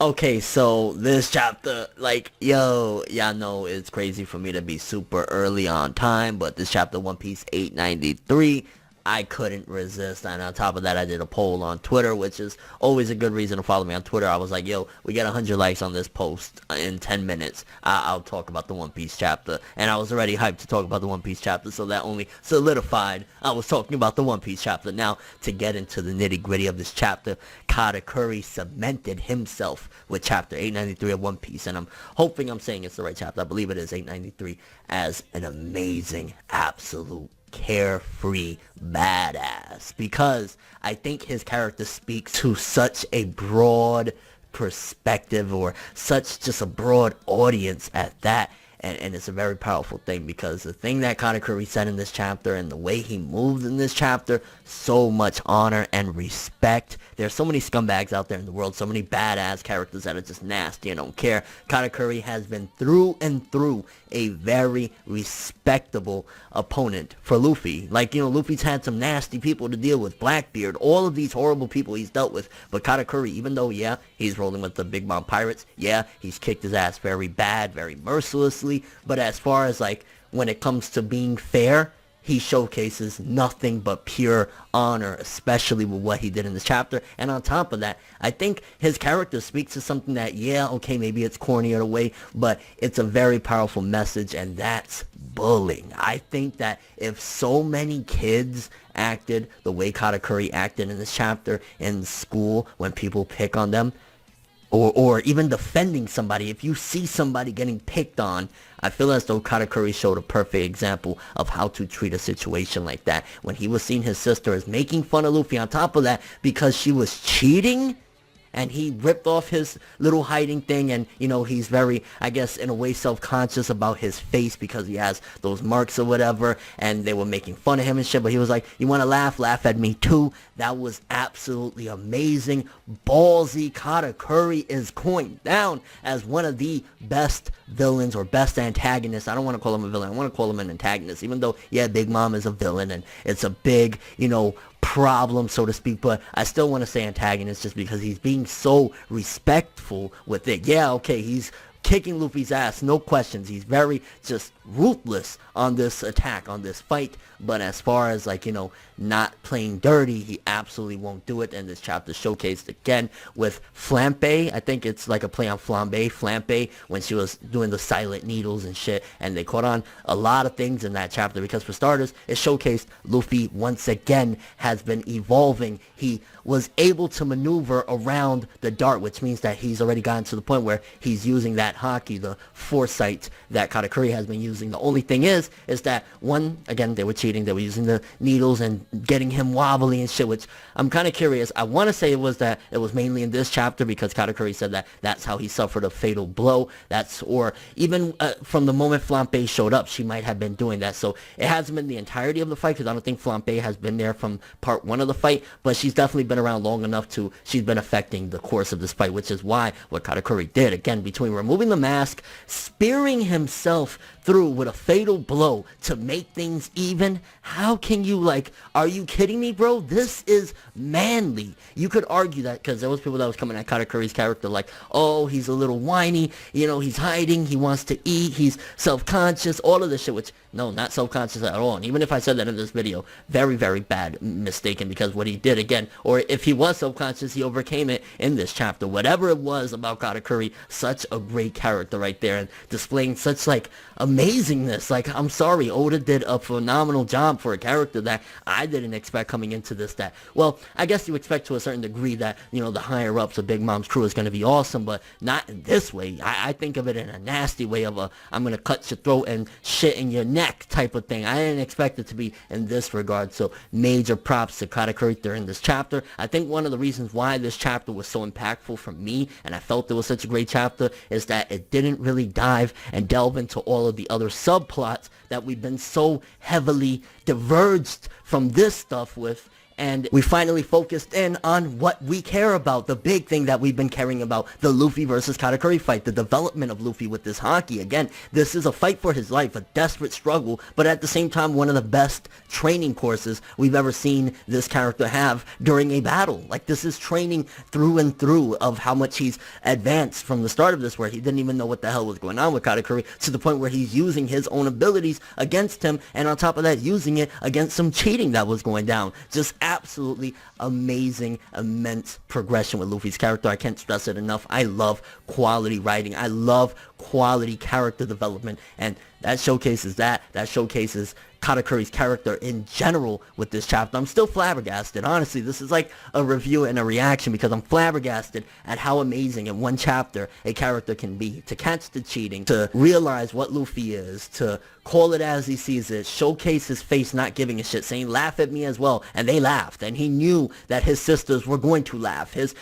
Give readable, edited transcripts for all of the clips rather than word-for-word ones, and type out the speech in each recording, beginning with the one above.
Okay, so this chapter, like, yo, y'all know it's crazy for me to be super early on time, but this chapter, One Piece 893, I couldn't resist. And on top of that, I did a poll on Twitter, which is always a good reason to follow me on Twitter. I was like, yo, we get 100 likes on this post in 10 minutes. I'll talk about the One Piece chapter. And I was already hyped to talk about the One Piece chapter, so that only solidified I was talking about the One Piece chapter. Now, to get into the nitty-gritty of this chapter, Katakuri cemented himself with chapter 893 of One Piece. And I'm hoping I'm saying it's the right chapter. I believe it is 893 as an amazing, absolute carefree badass, because I think his character speaks to such a broad perspective, or such just a broad audience at that, and it's a very powerful thing, because the thing that Katakuri said in this chapter and the way he moved in this chapter, so much honor and respect. There's so many scumbags out there in the world, so many badass characters that are just nasty and don't care. Katakuri has been through and through a very respectable opponent for Luffy. Like, you know, Luffy's had some nasty people to deal with, Blackbeard, all of these horrible people he's dealt with, but Katakuri, even though, yeah, he's rolling with the Big Mom Pirates, yeah, he's kicked his ass very bad, very mercilessly, but as far as, like, when it comes to being fair, he showcases nothing but pure honor, especially with what he did in this chapter. And on top of that, I think his character speaks to something that, yeah, okay, maybe it's corny in a way, but it's a very powerful message, and that's bullying. I think that if so many kids acted the way Katakuri acted in this chapter in school, when people pick on them, or even defending somebody, if you see somebody getting picked on, I feel as though Katakuri showed a perfect example of how to treat a situation like that. When he was seeing his sister as making fun of Luffy, on top of that, because she was cheating, and he ripped off his little hiding thing, and, you know, he's very, I guess, in a way self-conscious about his face because he has those marks or whatever, and they were making fun of him and shit, but he was like, you want to laugh? Laugh at me too. That was absolutely amazing. Ballsy. Katakuri is coined down as one of the best villains, or best antagonists. I don't want to call him a villain. I want to call him an antagonist, even though, yeah, Big Mom is a villain, and it's a big, you know, problem, so to speak, but I still want to say antagonist just because he's being so respectful with it. Yeah, okay, he's kicking Luffy's ass, no questions. He's very just ruthless on this attack, on this fight, but as far as, like, you know, not playing dirty, he absolutely won't do it. And this chapter showcased again with Flambe. I think it's like a play on Flambe, when she was doing the silent needles and shit, and they caught on a lot of things in that chapter, because for starters, it showcased Luffy once again has been evolving. He was able to maneuver around the dart, which means that he's already gotten to the point where he's using that Haki, the foresight that Katakuri has been using. The only thing is that, one, again, they were cheating. They were using the needles and getting him wobbly and shit, which I'm kind of curious. I want to say it was mainly in this chapter, because Katakuri said that that's how he suffered a fatal blow. Or even from the moment Flambe showed up, she might have been doing that. So it hasn't been the entirety of the fight, because I don't think Flambe has been there from part one of the fight, but she's definitely been around long enough to, she's been affecting the course of this fight, which is why what Katakuri did, again, between removing the mask, spearing himself through with a fatal blow to make things even. How can you, like, are you kidding me, bro? This is manly. You could argue that, because there was people that was coming at Katakuri's character like, oh, he's a little whiny, you know, he's hiding, he wants to eat, he's self-conscious, all of this shit, which, no, not self-conscious at all. And even if I said that in this video, very, very bad mistaken, because what he did, again, or if he was self-conscious, he overcame it in this chapter. Whatever it was about Katakuri, such a great character right there, and displaying such, like, amazingness. Like, I'm sorry, Oda did a phenomenal job for a character that I didn't expect coming into this. That, well, I guess you expect to a certain degree that, you know, the higher ups of Big Mom's crew is going to be awesome, but not in this way. I think of it in a nasty way of a, I'm going to cut your throat and shit in your neck type of thing. I didn't expect it to be in this regard, so major props to Katakuri during this chapter. I think one of the reasons why this chapter was so impactful for me, and I felt it was such a great chapter, is that it didn't really dive and delve into all of the other subplots that we've been so heavily diverged from this stuff with, and we finally focused in on what we care about, the big thing that we've been caring about, the Luffy versus Katakuri fight, the development of Luffy with this Haki. Again, this is a fight for his life, a desperate struggle, but at the same time, one of the best training courses we've ever seen this character have during a battle. Like, this is training through and through of how much he's advanced from the start of this, where he didn't even know what the hell was going on with Katakuri, to the point where he's using his own abilities against him, and on top of that, using it against some cheating that was going down. Just absolutely amazing, immense progression with Luffy's character. I can't stress it enough. I love quality writing. I love quality character development, and that showcases that showcases Katakuri's character in general with this chapter. I'm still flabbergasted. Honestly, this is like a review and a reaction, because I'm flabbergasted at how amazing in one chapter a character can be. To catch the cheating, to realize what Luffy is, to call it as he sees it, showcase his face not giving a shit, saying laugh at me as well, and they laughed, and he knew that his sisters were going to laugh, his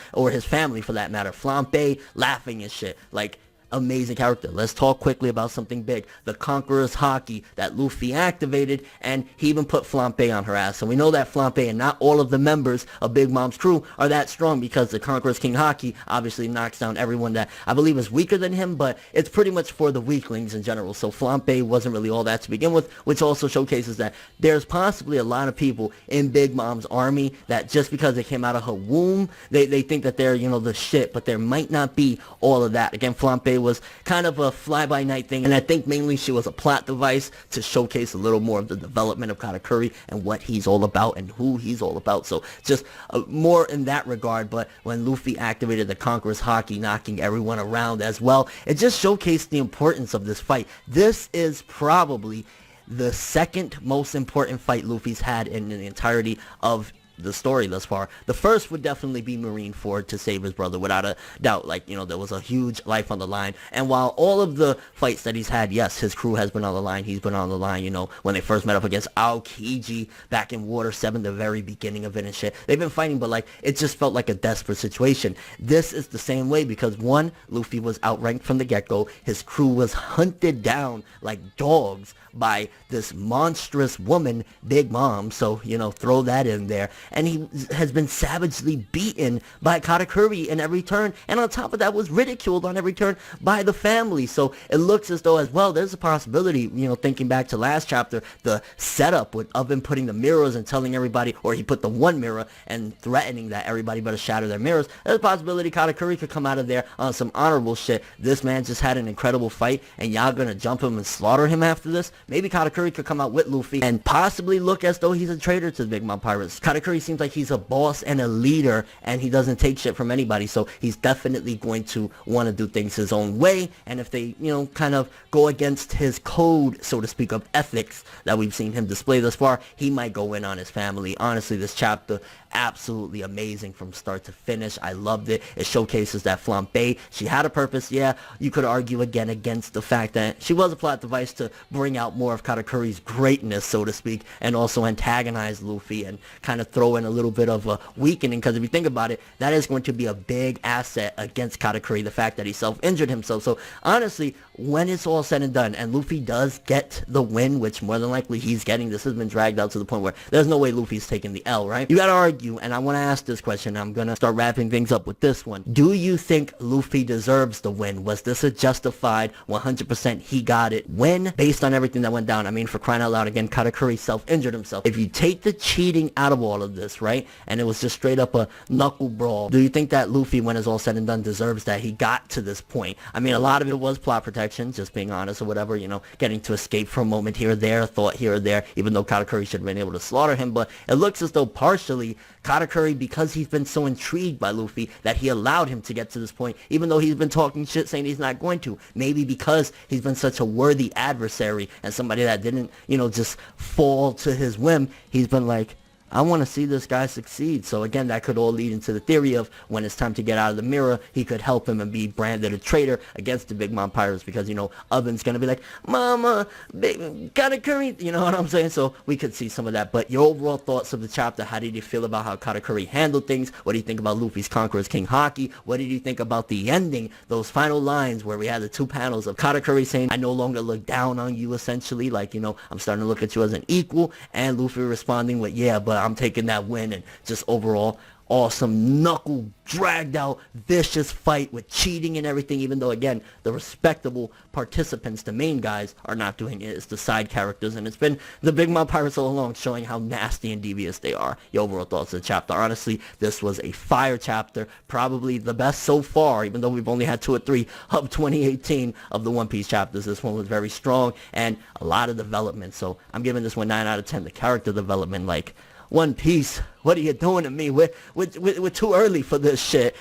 family for that matter, Flampe laughing and shit. Like, amazing character. Let's talk quickly about something big. The Conqueror's Haki that Luffy activated, and he even put Flampe on her ass. So we know that Flampe and not all of the members of Big Mom's crew are that strong, because the Conqueror's King Haki obviously knocks down everyone that I believe is weaker than him, but it's pretty much for the weaklings in general. So Flampe wasn't really all that to begin with, which also showcases that there's possibly a lot of people in Big Mom's army that just because they came out of her womb, they think that they're, you know, the shit, but there might not be all of that. Again, Flampe was kind of a fly-by-night thing, and I think mainly she was a plot device to showcase a little more of the development of Katakuri and what he's all about and who he's all about. So just more in that regard. But when Luffy activated the Conqueror's Haki, knocking everyone around as well, it just showcased the importance of this fight. This is probably the second most important fight Luffy's had in the entirety of the story thus far. The first would definitely be Marineford to save his brother, without a doubt. Like, you know, there was a huge life on the line, and while all of the fights that he's had, yes, his crew has been on the line, he's been on the line, you know, when they first met up against Aokiji back in Water 7, the very beginning of it and shit, they've been fighting, but like, it just felt like a desperate situation. This is the same way, because one, Luffy was outranked from the get-go, his crew was hunted down like dogs by this monstrous woman, Big Mom, so, you know, throw that in there. And he has been savagely beaten by Katakuri in every turn, and on top of that was ridiculed on every turn by the family. So it looks as though as well there's a possibility, you know, thinking back to last chapter, the setup of him putting the mirrors and telling everybody, or he put the one mirror and threatening that everybody better shatter their mirrors. There's a possibility Katakuri could come out of there on some honorable shit. This man just had an incredible fight, and y'all gonna jump him and slaughter him after this? Maybe Katakuri could come out with Luffy and possibly look as though he's a traitor to the Big Mom Pirates. Katakuri seems like he's a boss and a leader, and he doesn't take shit from anybody, so he's definitely going to want to do things his own way, and if they, you know, kind of go against his code, so to speak, of ethics that we've seen him display thus far, he might go in on his family. Honestly, this chapter, absolutely amazing from start to finish. I loved it. It showcases that Flampe, she had a purpose. Yeah, you could argue again against the fact that she was a plot device to bring out more of Katakuri's greatness, so to speak, and also antagonize Luffy and kind of throw in a little bit of a weakening, because if you think about it, that is going to be a big asset against Katakuri, the fact that he self-injured himself. So honestly, when it's all said and done, and Luffy does get the win, which more than likely he's getting, this has been dragged out to the point where there's no way Luffy's taking the L, right? You gotta argue, and I want to ask this question, I'm gonna start wrapping things up with this one. Do you think Luffy deserves the win? Was this a justified 100% he got it win based on everything that went down? I mean, for crying out loud, again, Katakuri self-injured himself. If you take the cheating out of all of this, right, and it was just straight up a knuckle brawl, do you think that Luffy, when it's all said and done, deserves that he got to this point? I mean, a lot of it was plot protection, just being honest, or whatever, you know, getting to escape for a moment here or there, a thought here or there, even though Katakuri should have been able to slaughter him. But it looks as though partially Katakuri, because he's been so intrigued by Luffy, that he allowed him to get to this point, even though he's been talking shit saying he's not going to. Maybe because he's been such a worthy adversary and somebody that didn't, you know, just fall to his whim, he's been like, I want to see this guy succeed. So again, that could all lead into the theory of when it's time to get out of the mirror, he could help him and be branded a traitor against the Big Mom Pirates, because, you know, Oven's going to be like, Mama, Katakuri, you know what I'm saying? So we could see some of that. But your overall thoughts of the chapter, how did you feel about how Katakuri handled things? What do you think about Luffy's Conqueror's King Haki? What did you think about the ending, those final lines where we had the two panels of Katakuri saying, I no longer look down on you, essentially, like, you know, I'm starting to look at you as an equal, and Luffy responding with, yeah, but I'm taking that win, and just overall awesome knuckle dragged out vicious fight with cheating and everything, even though again the respectable participants, the main guys, are not doing it. It's the side characters, and it's been the Big Mom Pirates all along showing how nasty and devious they are. Your overall thoughts of the chapter? Honestly, this was a fire chapter, probably the best so far, even though we've only had 2 or 3 of 2018 of the One Piece chapters. This one was very strong and a lot of development, so I'm giving this one 9 out of 10. The character development, like, One Piece, what are you doing to me? We're too early for this shit.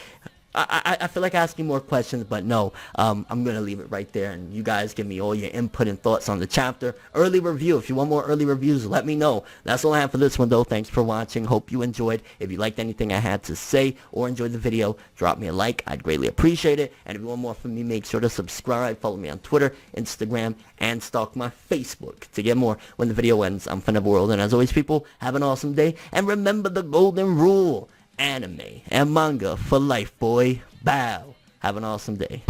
I feel like asking more questions, but no, I'm going to leave it right there, and you guys give me all your input and thoughts on the chapter. Early review, if you want more early reviews, let me know. That's all I have for this one, though. Thanks for watching. Hope you enjoyed. If you liked anything I had to say or enjoyed the video, drop me a like. I'd greatly appreciate it. And if you want more from me, make sure to subscribe. Follow me on Twitter, Instagram, and stalk my Facebook to get more when the video ends. I'm ForneverWorld, and as always, people, have an awesome day. And remember the golden rule. Anime and manga for life, boy. Bow. Have an awesome day.